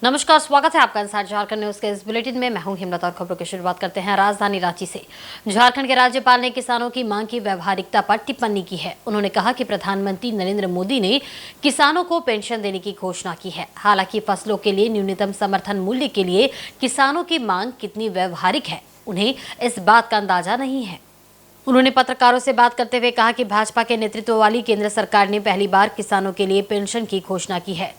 नमस्कार, स्वागत है आपका इंसाइड झारखंड न्यूज के इस बुलेटिन में। मैं हूं हिम्मत और खबरों की शुरुआत करते हैं राजधानी रांची से। झारखंड के राज्यपाल ने किसानों की मांग की व्यवहारिकता पर टिप्पणी की है। उन्होंने कहा कि प्रधानमंत्री नरेंद्र मोदी ने किसानों को पेंशन देने की घोषणा की है। हालांकि फसलों के लिए न्यूनतम समर्थन मूल्य के लिए किसानों की मांग कितनी व्यवहारिक है, उन्हें इस बात का अंदाजा नहीं है। उन्होंने पत्रकारों से बात करते हुए कहा कि भाजपा के नेतृत्व वाली केंद्र सरकार ने पहली बार किसानों के लिए पेंशन की घोषणा की है।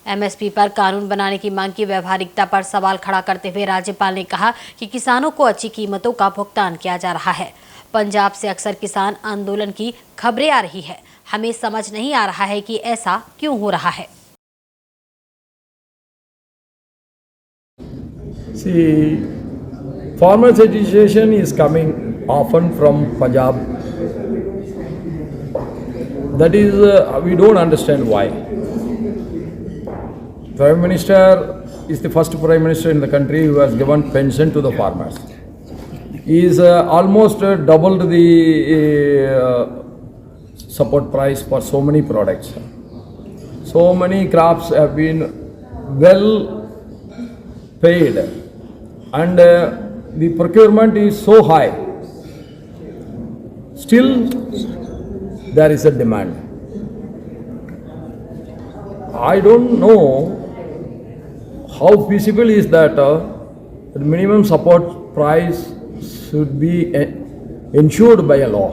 एमएसपी पर कानून बनाने की मांग की व्यवहारिकता पर सवाल खड़ा करते हुए राज्यपाल ने कहा कि किसानों को अच्छी कीमतों का भुगतान किया जा रहा है। पंजाब से अक्सर किसान आंदोलन की खबरें आ रही है। हमें समझ नहीं आ रहा है कि ऐसा क्यों हो रहा है। See, farmers' agitation is coming often from Punjab. That is, we don't understand why. Prime Minister is the first Prime Minister in the country who has given pension to the farmers. He is almost doubled the support price for so many products. So many crops have been well paid, and the procurement is so high. Still, there is a demand. I don't know how feasible is that the minimum support price should be ensured by a law.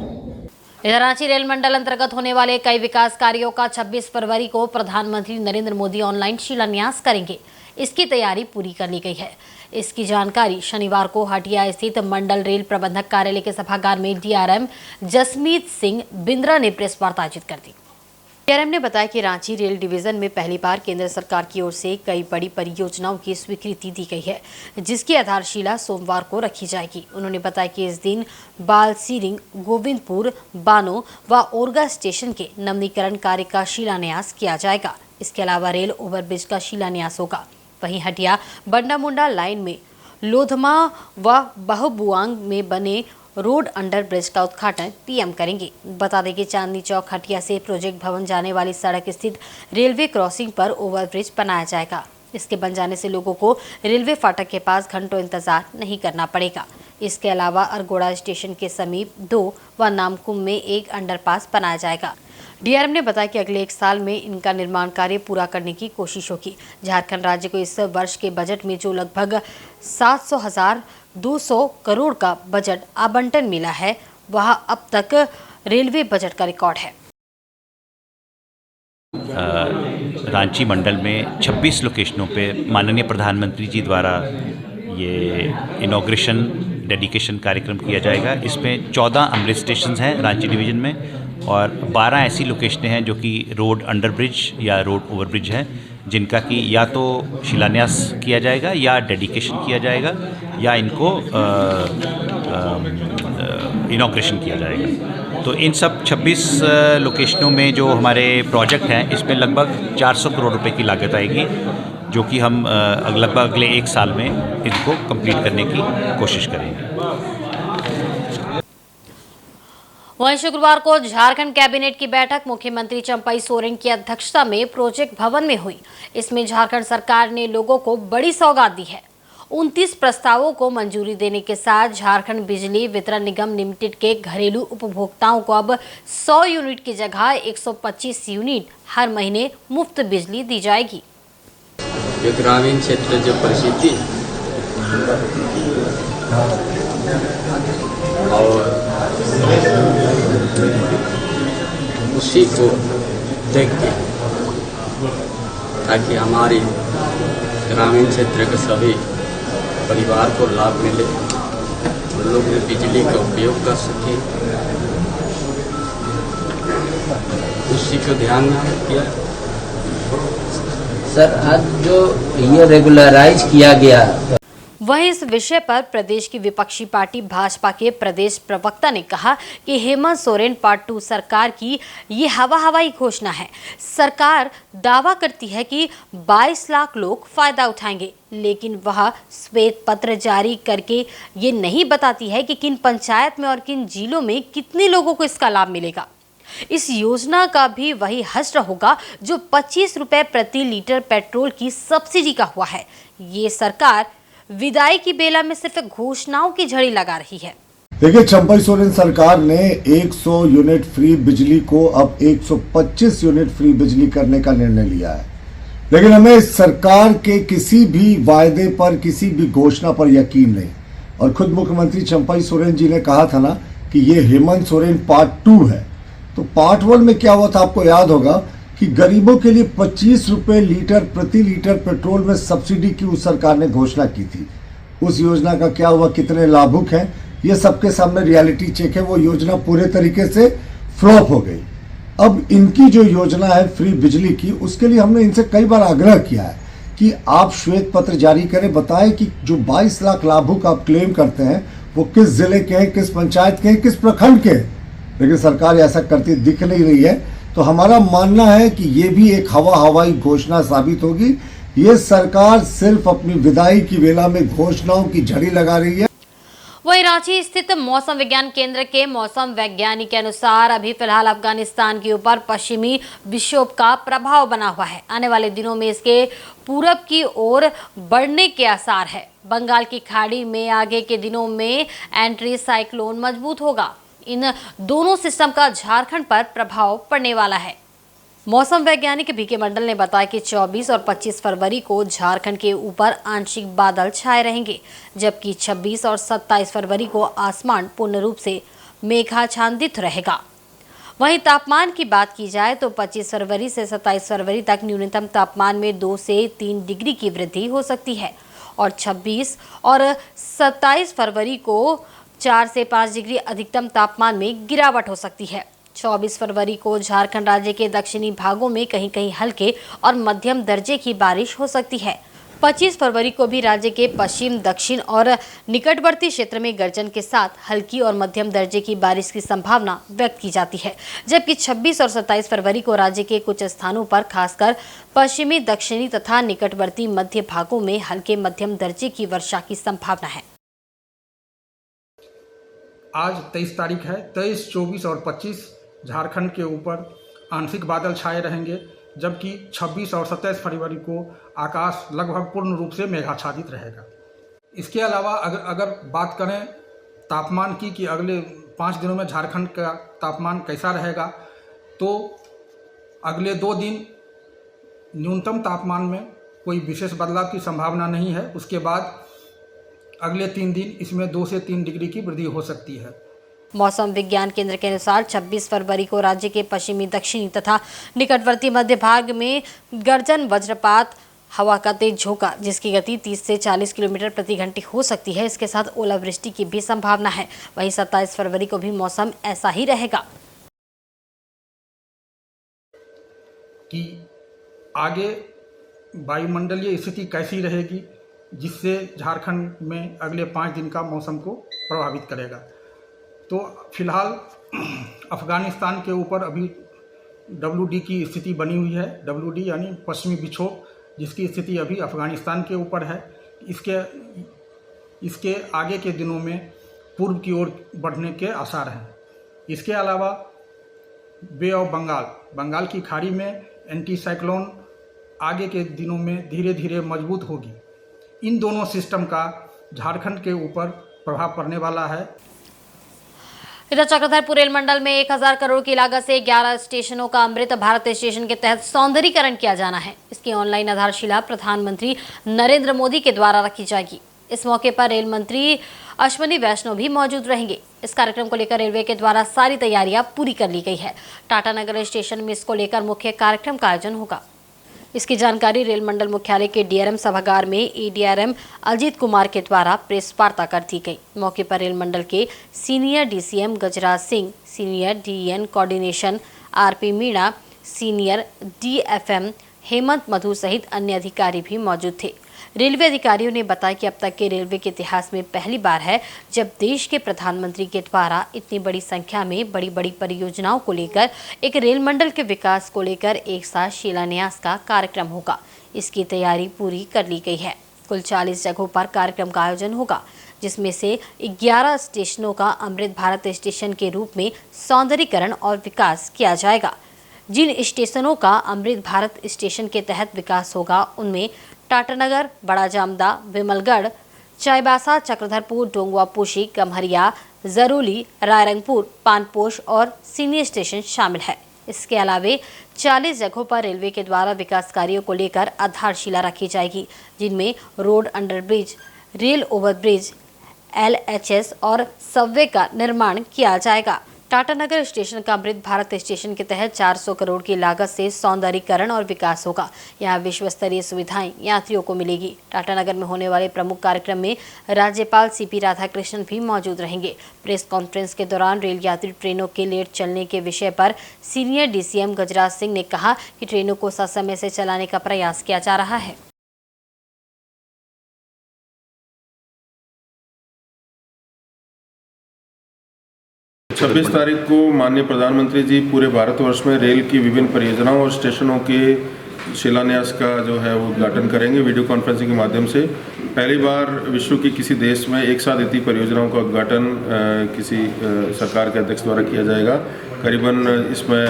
इधर Ranchi rail मंडल अंतर्गत होने वाले कई विकास कार्यों का 26 फरवरी को प्रधानमंत्री Narendra Modi online शिलान्यास करेंगे। इसकी तैयारी पूरी कर ली गई है। इसकी जानकारी शनिवार को हटिया स्थित मंडल रेल प्रबंधक कार्यालय के सभागार में डीआरएम जसमीत सिंह बिंद्रा ने प्रेस वार्ता आयोजित कर दी। डीआरएम ने बताया कि रांची रेल डिवीजन में पहली बार केंद्र सरकार की ओर से कई बड़ी परियोजनाओं की स्वीकृति दी गई है, जिसकी आधारशिला सोमवार को रखी जाएगी। उन्होंने बताया कि इस दिन बालसीरिंग, गोविंदपुर, बानो व ओरगा स्टेशन के नवीनीकरण कार्य का शिलान्यास किया जाएगा। इसके अलावा रेल ओवरब्रिज का शिलान्यास होगा। वहीं हटिया बंडा लाइन में लोधमा व बहुबुआंग में बने रोड अंडर ब्रिज का उद्घाटन पीएम करेंगे। बता दें कि चांदनी चौक हटिया से प्रोजेक्ट भवन जाने वाली सड़क स्थित रेलवे क्रॉसिंग पर ओवरब्रिज बनाया जाएगा। इसके बन जाने से लोगों को रेलवे फाटक के पास घंटों इंतजार नहीं करना पड़ेगा। इसके अलावा अरगोड़ा स्टेशन के समीप 2 व नामकुम में एक अंडरपास बनाया जाएगा। डीआरएम ने बताया कि अगले 1 साल में इनका निर्माण कार्य पूरा करने की कोशिश होगी। झारखंड राज्य को इस वर्ष के बजट में जो लगभग 700,200 करोड़ का बजट आवंटन मिला है, वह अब तक रेलवे बजट का रिकॉर्ड है। रांची मंडल में 26 लोकेशनों पे माननीय प्रधानमंत्री जी द्वारा ये इनॉग्रेशन डेडिकेशन कार्यक्रम किया जाएगा। इसमें 14 अमृत स्टेशन हैं रांची डिवीज़न में और 12 ऐसी लोकेशनें हैं जो कि रोड अंडर ब्रिज या रोड ओवर ब्रिज हैं, जिनका कि या तो शिलान्यास किया जाएगा या डेडिकेशन किया जाएगा या इनको इनॉग्रेशन किया जाएगा। तो इन सब 26 लोकेशनों में जो हमारे प्रोजेक्ट हैं, इसमें लगभग 400 करोड़ रुपए की लागत आएगी, जो कि हम लगभग अगले 1 साल में इनको कंप्लीट करने की कोशिश करेंगे। वहीं शुक्रवार को झारखंड कैबिनेट की बैठक मुख्यमंत्री चंपई सोरेन की अध्यक्षता में प्रोजेक्ट भवन में हुई। इसमें झारखंड सरकार ने लोगों को बड़ी सौगात दी है। 29 प्रस्तावों को मंजूरी देने के साथ झारखंड बिजली वितरण निगम लिमिटेड के घरेलू उपभोक्ताओं को अब 100 यूनिट की जगह 125 यूनिट हर महीने मुफ्त बिजली दी जाएगी। जो ग्रामीण क्षेत्र जो परिस्थिति और उसी को देख के, ताकि हमारी ग्रामीण क्षेत्र के सभी परिवार को लाभ मिले, उन लोग भी बिजली का उपयोग कर सके, उसी को ध्यान में किया। सर, आज जो ये रेगुलराइज किया गया, वहीं इस विषय पर प्रदेश की विपक्षी पार्टी भाजपा के प्रदेश प्रवक्ता ने कहा कि हेमंत सोरेन पार्ट 2 सरकार की ये हवाई घोषणा है। सरकार दावा करती है कि 22 लाख लोग फायदा उठाएंगे, लेकिन वह श्वेत पत्र जारी करके ये नहीं बताती है कि किन पंचायत में और किन जिलों में कितने लोगों को इसका लाभ मिलेगा। इस योजना का भी वही हश्र होगा जो 25 रुपए प्रति लीटर पेट्रोल की सब्सिडी का हुआ है। ये सरकार विदाई की बेला में सिर्फ घोषणाओं की झड़ी लगा रही है। देखिए, चंपई सोरेन सरकार ने 100 यूनिट फ्री बिजली को अब 125 यूनिट फ्री बिजली करने का निर्णय लिया है। लेकिन हमें सरकार के किसी भी वायदे पर, किसी भी घोषणा पर यकीन नहीं। और खुद मुख्यमंत्री चंपई सोरेन जी ने कहा था ना कि ये हेमंत सोरेन पार्ट 2 है। तो पार्ट 1 में क्या हुआ था, आपको याद होगा कि गरीबों के लिए 25 रुपए लीटर प्रति लीटर पेट्रोल में सब्सिडी की उस सरकार ने घोषणा की थी। उस योजना का क्या हुआ, कितने लाभुक हैं, ये सबके सामने रियलिटी चेक है। वो योजना पूरे तरीके से फ्लॉप हो गई। अब इनकी जो योजना है फ्री बिजली की, उसके लिए हमने इनसे कई बार आग्रह किया है कि आप श्वेत पत्र जारी करें, बताएं कि जो 22 लाख लाभुक आप क्लेम करते हैं वो किस जिले के हैं, किस पंचायत के हैं, किस प्रखंड के हैं। लेकिन सरकार ऐसा करती दिख नहीं रही है। तो हमारा मानना है कि ये भी एक हवाई घोषणा साबित होगी। ये सरकार सिर्फ अपनी विदाई की वेला में घोषणाओं की झड़ी लगा रही है। वहीं रांची स्थित मौसम विज्ञान केंद्र के मौसम वैज्ञानिक के अनुसार अभी फिलहाल अफगानिस्तान के ऊपर पश्चिमी विक्षोभ का प्रभाव बना हुआ है। आने वाले दिनों में इसके पूरब की ओर बढ़ने के आसार है। बंगाल की खाड़ी में आगे के दिनों में एंट्री साइक्लोन मजबूत होगा। इन दोनों सिस्टम का झारखंड पर प्रभाव पड़ने वाला है। मौसम वैज्ञानिक बीके मंडल ने बताया कि 24 और 25 फरवरी को झारखंड के ऊपर आंशिक बादल छाए रहेंगे, जबकि 26 और 27 फरवरी को आसमान पूर्ण रूप से मेघाच्छादित रहेगा। वहीं तापमान की बात की जाए तो 25 फरवरी से 27 फरवरी तक न्यूनतम तापमान में 2 से 3 डिग्री की वृद्धि हो सकती है और 26 और 27 फरवरी को 4 से 5 डिग्री अधिकतम तापमान में गिरावट हो सकती है। 24 फरवरी को झारखंड राज्य के दक्षिणी भागों में कहीं कहीं हल्के और मध्यम दर्जे की बारिश हो सकती है। 25 फरवरी को भी राज्य के पश्चिम, दक्षिण और निकटवर्ती क्षेत्र में गर्जन के साथ हल्की और मध्यम दर्जे की बारिश की संभावना व्यक्त की जाती है, जबकि 26 और 27 फरवरी को राज्य के कुछ स्थानों पर खासकर पश्चिमी, दक्षिणी तथा निकटवर्ती मध्य भागों में हल्के मध्यम दर्जे की वर्षा की संभावना है। आज 23 तारीख है। 23, 24 और 25 झारखंड के ऊपर आंशिक बादल छाए रहेंगे, जबकि 26 और 27 फरवरी को आकाश लगभग पूर्ण रूप से मेघाच्छादित रहेगा। इसके अलावा अगर बात करें तापमान की कि अगले 5 दिनों में झारखंड का तापमान कैसा रहेगा, तो अगले 2 दिन न्यूनतम तापमान में कोई विशेष बदलाव की संभावना नहीं है। उसके बाद अगले 3 दिन इसमें 2 से 3 डिग्री की वृद्धि हो सकती है। मौसम विज्ञान केंद्र के अनुसार 26 फरवरी को राज्य के पश्चिमी, दक्षिणी तथा निकटवर्ती मध्य भाग में गर्जन, वज्रपात, हवा का तेज झोंका जिसकी गति 30 से 40 किलोमीटर प्रति घंटे हो सकती है। इसके साथ ओलावृष्टि की भी संभावना है। वहीं 27 फरवरी को भी मौसम ऐसा ही रहेगा। कि आगे वायुमंडलीय स्थिति कैसी रहेगी, जिससे झारखंड में अगले 5 दिन का मौसम को प्रभावित करेगा। तो फिलहाल अफ़गानिस्तान के ऊपर अभी WD की स्थिति बनी हुई है। WD यानी पश्चिमी विक्षोभ, जिसकी स्थिति अभी अफ़गानिस्तान के ऊपर है। इसके आगे के दिनों में पूर्व की ओर बढ़ने के आसार हैं। इसके अलावा बे ऑफ बंगाल की खाड़ी में एंटी साइक्लोन आगे के दिनों में धीरे धीरे मजबूत होगी। इन दोनों सिस्टम का झारखंड के ऊपर प्रभाव पड़ने वाला है। इधर चक्रधरपुर रेल मंडल में 1000 करोड़ की लागत से 11 स्टेशनों का अमृत भारत स्टेशन के तहत सौंदर्यीकरण किया जाना है। इसकी ऑनलाइन आधारशिला प्रधानमंत्री नरेंद्र मोदी के द्वारा रखी जाएगी। इस मौके पर रेल मंत्री अश्विनी वैष्णव भी मौजूद रहेंगे। इस कार्यक्रम को लेकर रेलवे के द्वारा सारी तैयारियां पूरी कर ली गई है। टाटानगर स्टेशन में इसको लेकर मुख्य कार्यक्रम का आयोजन होगा। इसकी जानकारी रेल मंडल मुख्यालय के डीआरएम सभागार में एडीआरएम अजीत कुमार के द्वारा प्रेस वार्ता कर दी गई। मौके पर रेल मंडल के senior DCM Gajraj Singh, senior DN coordination RP Meena, senior DFM Hemant Madhu सहित अन्य अधिकारी भी मौजूद थे। रेलवे अधिकारियों ने बताया कि अब तक के रेलवे के इतिहास में पहली बार है जब देश के प्रधानमंत्री के द्वारा इतनी बड़ी संख्या में बड़ी बड़ी परियोजनाओं को लेकर एक रेल मंडल के विकास को लेकर एक साथ शिलान्यास का कार्यक्रम होगा। इसकी तैयारी पूरी कर ली गई है। कुल 40 जगहों पर कार्यक्रम का आयोजन होगा। जिसमें से 11 स्टेशनों का अमृत भारत स्टेशन के रूप में सौंदर्यीकरण और विकास किया जाएगा। जिन स्टेशनों का अमृत भारत स्टेशन के तहत विकास होगा उनमें टाटानगर, बड़ा जामदा, विमलगढ़, चाईबासा, चक्रधरपुर, डोंगवापोशी, कमहरिया, जरूली, रायरंगपुर, पानपोश और सीनियर स्टेशन शामिल है। इसके अलावे 40 जगहों पर रेलवे के द्वारा विकास कार्यों को लेकर आधारशिला रखी जाएगी, जिनमें road, underbridge, rail overbridge, LHS और सबवे का निर्माण किया जाएगा। टाटानगर स्टेशन का अमृत भारत स्टेशन के तहत 400 करोड़ की लागत से सौंदर्यीकरण और विकास होगा। यहाँ विश्व स्तरीय सुविधाएं यात्रियों को मिलेगी। टाटानगर में होने वाले प्रमुख कार्यक्रम में राज्यपाल CP राधाकृष्णन भी मौजूद रहेंगे। प्रेस कॉन्फ्रेंस के दौरान रेल यात्री ट्रेनों के लेट चलने के विषय पर सीनियर DCM गजराज सिंह ने कहा कि ट्रेनों को ससमय से चलाने का प्रयास किया जा रहा है। छब्बीस तारीख को माननीय प्रधानमंत्री जी पूरे भारतवर्ष में रेल की विभिन्न परियोजनाओं और स्टेशनों के शिलान्यास का जो है वो उद्घाटन करेंगे वीडियो कॉन्फ्रेंसिंग के माध्यम से। पहली बार विश्व की किसी देश में एक साथ इतनी परियोजनाओं का उद्घाटन किसी सरकार के अध्यक्ष द्वारा किया जाएगा। करीबन इसमें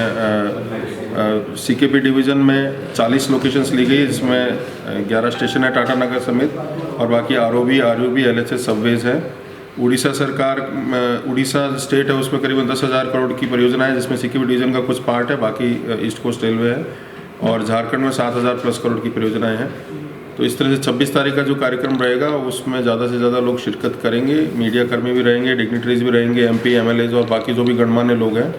CKP डिवीज़न में 40 लोकेशंस ली गई, जिसमें 11 स्टेशन है टाटानगर समेत और बाकी ROB, RUB, LHS सबवेज हैं। उड़ीसा सरकार, उड़ीसा स्टेट है, उसमें करीबन 10,000 करोड़ की परियोजना है, जिसमें CKP डिवीज़न का कुछ पार्ट है, बाकी ईस्ट कोस्ट रेलवे है। और झारखंड में 7,000 प्लस करोड़ की परियोजनाएं हैं। तो इस तरह से 26 तारीख का जो कार्यक्रम रहेगा उसमें ज़्यादा से ज़्यादा लोग शिरकत करेंगे। मीडिया कर्मी भी रहेंगे, डिग्निटरीज भी रहेंगे, MP, MLAs और बाकी जो भी गणमान्य लोग हैं।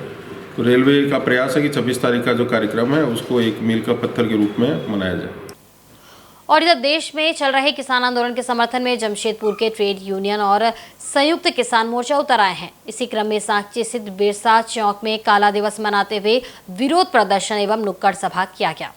तो रेलवे का प्रयास है कि 26 तारीख का जो कार्यक्रम है उसको एक मील का पत्थर के रूप में मनाया जाए। और इधर देश में चल रहे किसान आंदोलन के समर्थन में जमशेदपुर के ट्रेड यूनियन और संयुक्त किसान मोर्चा उतर आए हैं। इसी क्रम में सांची स्थित बिरसा चौक में काला दिवस मनाते हुए विरोध प्रदर्शन एवं नुक्कड़ सभा किया गया।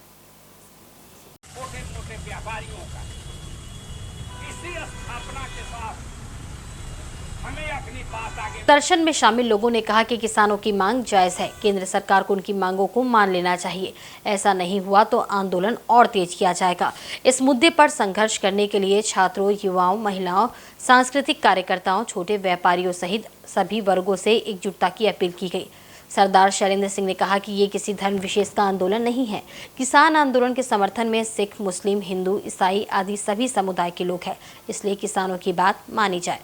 दर्शन में शामिल लोगों ने कहा कि किसानों की मांग जायज है, केंद्र सरकार को उनकी मांगों को मान लेना चाहिए। ऐसा नहीं हुआ तो आंदोलन और तेज किया जाएगा। इस मुद्दे पर संघर्ष करने के लिए छात्रों, युवाओं, महिलाओं, सांस्कृतिक कार्यकर्ताओं, छोटे व्यापारियों सहित सभी वर्गों से एकजुटता की अपील की गई। सरदार शैलेंद्र सिंह ने कहा कि ये किसी धर्म विशेष का आंदोलन नहीं है। किसान आंदोलन के समर्थन में सिख, मुस्लिम, हिंदू, ईसाई आदि सभी समुदाय के लोग हैं, इसलिए किसानों की बात मानी जाए।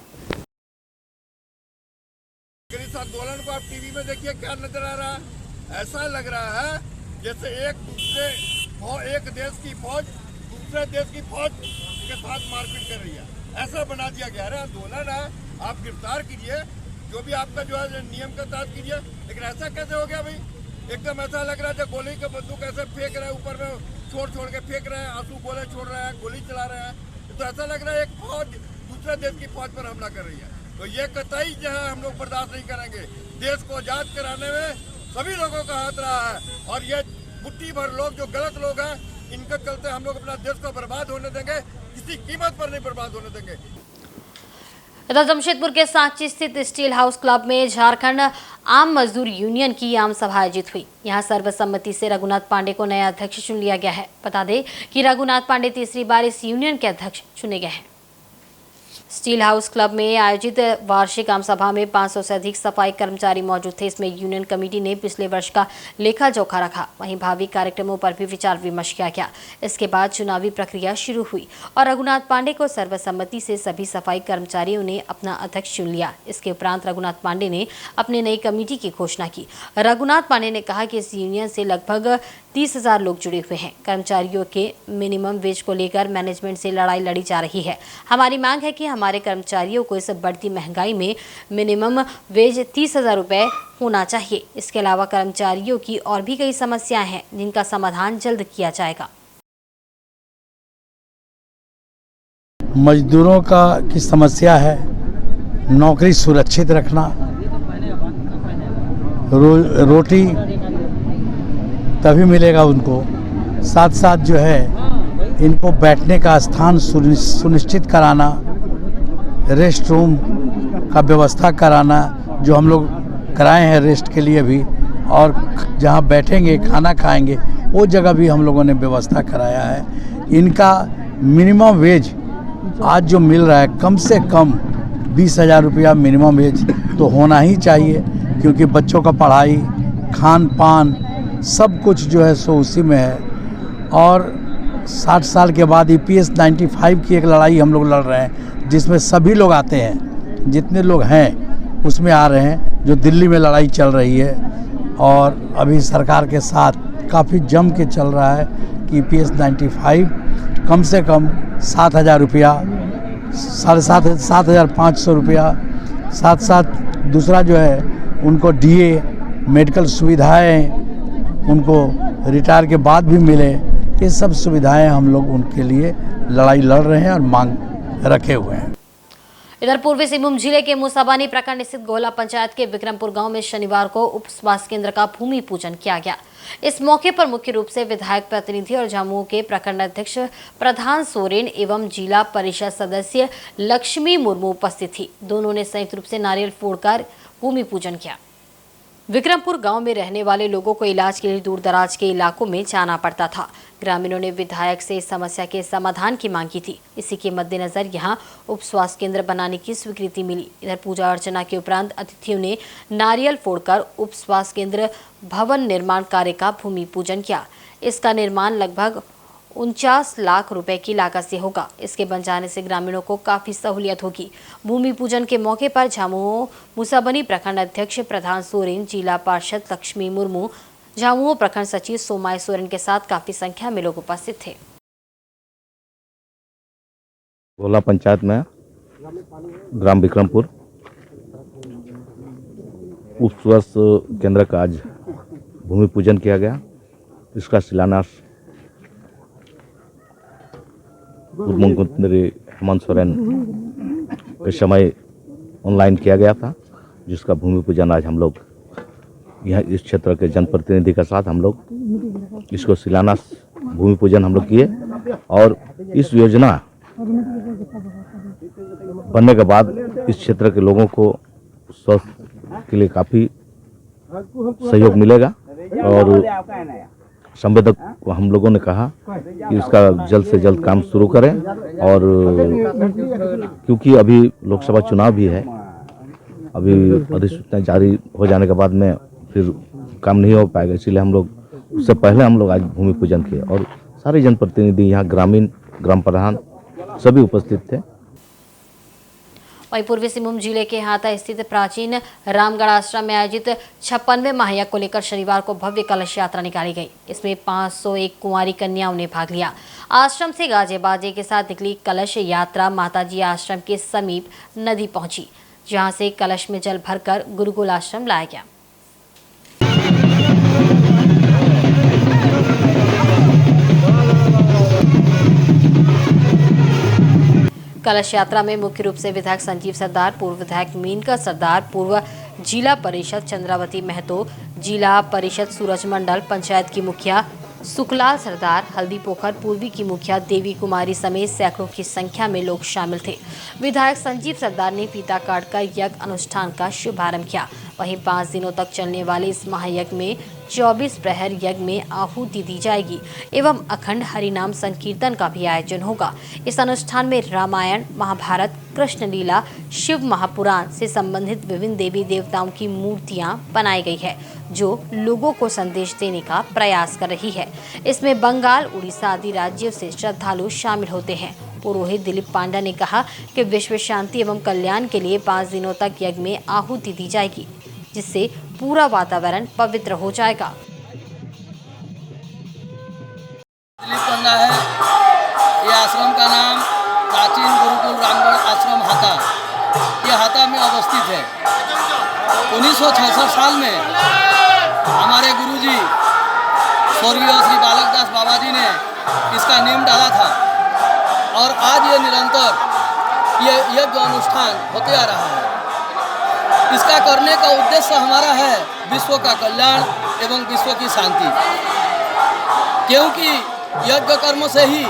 इस आंदोलन को आप टीवी में देखिए, क्या नजर आ रहा है? ऐसा लग रहा है जैसे एक देश की फौज दूसरे देश की फौज के साथ मारपीट कर रही है। ऐसा बना दिया गया है। आंदोलन है, आप गिरफ्तार कीजिए, जो भी आपका जो है नियम के तहत कीजिए, लेकिन ऐसा कैसे हो गया भाई? एकदम ऐसा लग रहा है जब गोली के बंदूक ऐसे फेंक रहे हैं, ऊपर में छोड़ के फेंक रहे हैं, आंसू गोले छोड़ रहे हैं, गोली चला रहे हैं। तो ऐसा लग रहा है एक फौज दूसरे देश की फौज पर हमला कर रही है। तो ये कतई जो है हम लोग बर्दाश्त नहीं करेंगे। देश को आजाद कराने में सभी लोगों का हाथ रहा है और ये मुट्ठी भर लोग जो गलत लोग हैं, इनके चलते हम लोग अपना देश को बर्बाद होने देंगे, किसी कीमत पर नहीं बर्बाद होने देंगे। इधर जमशेदपुर के सांची स्थित स्टील हाउस क्लब में झारखंड आम मजदूर यूनियन की आम सभा आयोजित हुई। यहां सर्वसम्मति से रघुनाथ पांडे को नया अध्यक्ष चुन लिया गया है। बता दें कि रघुनाथ पांडे तीसरी बार इस यूनियन के अध्यक्ष चुने गए हैं। स्टील हाउस क्लब में आयोजित वार्षिक आम सभा में 500 से अधिक सफाई कर्मचारी मौजूद थे। इसमें यूनियन कमेटी ने पिछले वर्ष का लेखा जोखा रखा, वहीं भावी कार्यक्रमों पर भी विचार विमर्श किया गया। इसके बाद चुनावी प्रक्रिया शुरू हुई और रघुनाथ पांडे को सर्वसम्मति से सभी सफाई कर्मचारियों ने अपना अध्यक्ष चुन लिया। इसके उपरांत रघुनाथ पांडे ने अपने नई कमेटी की घोषणा की। रघुनाथ पांडे ने कहा कि इस यूनियन से लगभग 30,000 लोग जुड़े हुए हैं। कर्मचारियों के मिनिमम वेज को लेकर मैनेजमेंट से लड़ाई लड़ी जा रही है। हमारी मांग है कि हमारे कर्मचारियों को इस बढ़ती महंगाई में मिनिमम वेज 30,000 रुपये होना चाहिए। इसके अलावा कर्मचारियों की और भी कई समस्याएं हैं, जिनका समाधान जल्द किया जाएगा। मजदूरों की समस्या है नौकरी सुरक्षित रखना, रोटी तभी मिलेगा उनको, साथ साथ जो है इनको बैठने का स्थान सुनिश्चित कराना, रेस्ट रूम का व्यवस्था कराना, जो हम लोग कराए हैं रेस्ट के लिए भी, और जहां बैठेंगे खाना खाएंगे वो जगह भी हम लोगों ने व्यवस्था कराया है। इनका मिनिमम वेज आज जो मिल रहा है कम से कम 20,000 रुपया मिनिमम एज तो होना ही चाहिए, क्योंकि बच्चों का पढ़ाई, खान पान सब कुछ जो है सो उसी में है। और 60 साल के बाद EPS 95 की एक लड़ाई हम लोग लड़ रहे हैं, जिसमें सभी लोग आते हैं, जितने लोग हैं उसमें आ रहे हैं। जो दिल्ली में लड़ाई चल रही है और अभी सरकार के साथ काफ़ी जम के चल रहा है कि EPS 95 कम से कम 7,000 रुपया, 7,500 रुपया, साथ दूसरा जो है उनको DA मेडिकल सुविधाएं उनको रिटायर के बाद भी मिले। ये सब सुविधाएं हम लोग उनके लिए लड़ाई लड़ रहे हैं और मांग रखे हुए हैं। इधर पूर्वी सिंहभूम जिले के मुसाबानी प्रखंड स्थित गोला पंचायत के विक्रमपुर गांव में शनिवार को उप स्वास्थ्य केंद्र का भूमि पूजन किया गया। इस मौके पर मुख्य रूप से विधायक प्रतिनिधि और झामुमो के प्रखंड अध्यक्ष प्रधान सोरेन एवं जिला परिषद सदस्य लक्ष्मी मुर्मू उपस्थित थी। दोनों ने संयुक्त रूप से नारियल फोड़कर भूमि पूजन किया। विक्रमपुर गांव में रहने वाले लोगों को इलाज के लिए दूर दराज के इलाकों में जाना पड़ता था। ग्रामीणों ने विधायक से इस समस्या के समाधान की मांग की थी। इसी के मद्देनजर यहां उप स्वास्थ्य केंद्र बनाने की स्वीकृति मिली। इधर पूजा अर्चना के उपरांत अतिथियों ने नारियल फोड़कर उप स्वास्थ्य केंद्र भवन निर्माण कार्य का भूमि पूजन किया। इसका निर्माण लगभग 49 लाख रुपए की लागत से होगा। इसके बन जाने से ग्रामीणों को काफी सहूलियत होगी। भूमि पूजन के मौके पर झामुमो मुसाबनी प्रखंड अध्यक्ष प्रधान सोरेन, जिला पार्षद लक्ष्मी मुर्मू, झामुमो प्रखंड सचिव सोमाय सोरेन के साथ काफी संख्या में लोग उपस्थित थे। गोला पंचायत में ग्राम विक्रमपुर उप स्वास्थ्य केंद्र का आज भूमि पूजन किया गया। इसका शिलान्यास पूर्व मुख्यमंत्री हेमंत सोरेन के समय ऑनलाइन किया गया था, जिसका भूमि पूजन आज हम लोग यहाँ इस क्षेत्र के जनप्रतिनिधि के साथ हम लोग इसको शिलान्यास भूमि पूजन हम लोग किए। और इस योजना बनने के बाद इस क्षेत्र के लोगों को स्वास्थ्य के लिए काफ़ी सहयोग मिलेगा। और संवेदक को हम लोगों ने कहा कि इसका जल्द से जल्द काम शुरू करें। और क्योंकि अभी लोकसभा चुनाव भी है, अभी अधिसूचना जारी हो जाने के बाद में फिर काम नहीं हो पाएगा, इसीलिए हम लोग उससे पहले हम लोग आज भूमि पूजन किए। और सारे जनप्रतिनिधि यहाँ ग्रामीण, ग्राम प्रधान सभी उपस्थित थे। वहीं पूर्वी सिंहभूम जिले के हाता स्थित प्राचीन रामगढ़ आश्रम में आयोजित 56वें महायज्ञ को लेकर शनिवार को भव्य कलश यात्रा निकाली गई। इसमें 501 कुंवारी कन्याओं ने भाग लिया। आश्रम से गाजे बाजे के साथ निकली कलश यात्रा माताजी आश्रम के समीप नदी पहुंची, जहां से कलश में जल भरकर गुरुकुल आश्रम लाया गया। कलश यात्रा में मुख्य रूप से विधायक संजीव सरदार, पूर्व विधायक मीनका सरदार, पूर्व जिला परिषद चंद्रावती महतो, जिला परिषद सूरज मंडल, पंचायत की मुखिया सुखलाल सरदार, हल्दी पोखर पूर्वी की मुखिया देवी कुमारी समेत सैकड़ों की संख्या में लोग शामिल थे। विधायक संजीव सरदार ने फीता काटकर यज्ञ अनुष्ठान का शुभारंभ किया। वहीं 5 दिनों तक चलने वाले इस महायज्ञ में 24 प्रहर यज्ञ में आहुति दी जाएगी एवं अखंड हरिनाम संकीर्तन का भी आयोजन होगा। इस अनुष्ठान में रामायण, महाभारत, कृष्ण लीला, शिव महापुराण से संबंधित विभिन्न देवी देवताओं की मूर्तियां बनाई गई है, जो लोगों को संदेश देने का प्रयास कर रही है। इसमें बंगाल, उड़ीसा आदि राज्यों से श्रद्धालु शामिल होते हैं। पुरोहित दिलीप पांडा ने कहा कि विश्व शांति एवं कल्याण के लिए 5 दिनों तक यज्ञ में आहुति दी जाएगी, जिससे पूरा वातावरण पवित्र हो जाएगा। दिलीप पांडा है। ये आश्रम का नाम प्राचीन गुरुकुल रामगढ़ आश्रम हाता, ये हाता में अवस्थित है। 1966 साल में हमारे गुरुजी स्वर्गीय श्री बालक दास बाबा जी ने इसका नींव डाला था और आज ये निरंतर ये यज्ञ अनुष्ठान होते आ रहा है। इसका करने का उद्देश्य हमारा है विश्व का कल्याण एवं विश्व की शांति, क्योंकि यज्ञ कर्म से ही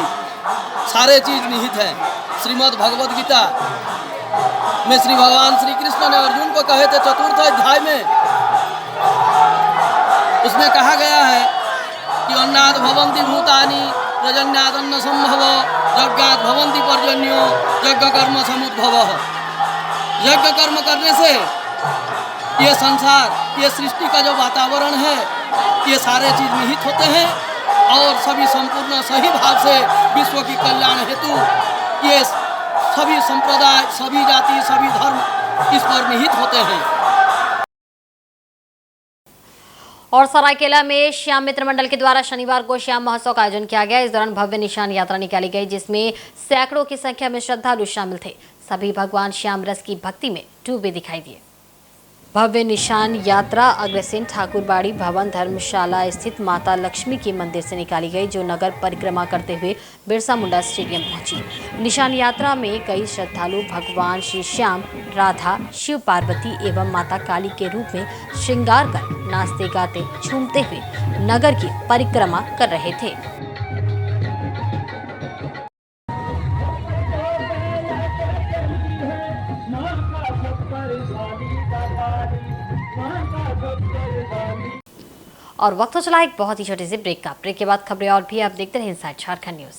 सारे चीज निहित हैं। श्रीमद् भगवद गीता में श्री भगवान श्री कृष्ण ने अर्जुन को कहे थे 4th अध्याय में, उसमें कहा गया है कि अन्नाद भवन्ति भूतानि प्रजन्यादन्न संभव यज्ञात् भवन्ति पर्जन्यो यज्ञ कर्म समुद्भव। यज्ञ कर्म करने से ये संसार, ये सृष्टि का जो वातावरण है, ये सारे चीज निहित होते हैं और सभी संपूर्ण सही भाव से विश्व की कल्याण हेतु ये सभी संप्रदाय, सभी जाति, सभी धर्म इस पर निहित होते हैं। और सरायकेला में श्याम मित्र मंडल के द्वारा शनिवार को श्याम महोत्सव का आयोजन किया गया। इस दौरान भव्य निशान यात्रा निकाली गई, जिसमें सैकड़ों की संख्या में श्रद्धालु शामिल थे। सभी भगवान श्याम रस की भक्ति में डूबे दिखाई दिए। भव्य निशान यात्रा अग्रसेन ठाकुरबाड़ी भवन धर्मशाला स्थित माता लक्ष्मी के मंदिर से निकाली गई, जो नगर परिक्रमा करते हुए बिरसा मुंडा स्टेडियम पहुंची। निशान यात्रा में कई श्रद्धालु भगवान श्री श्याम, राधा, शिव पार्वती एवं माता काली के रूप में श्रृंगार कर नाचते गाते झूमते हुए नगर की परिक्रमा कर रहे थे। और वक्त हो चला एक बहुत ही छोटे से ब्रेक का। ब्रेक के बाद खबरें और भी आप देखते रहे इनसाइड झारखंड न्यूज।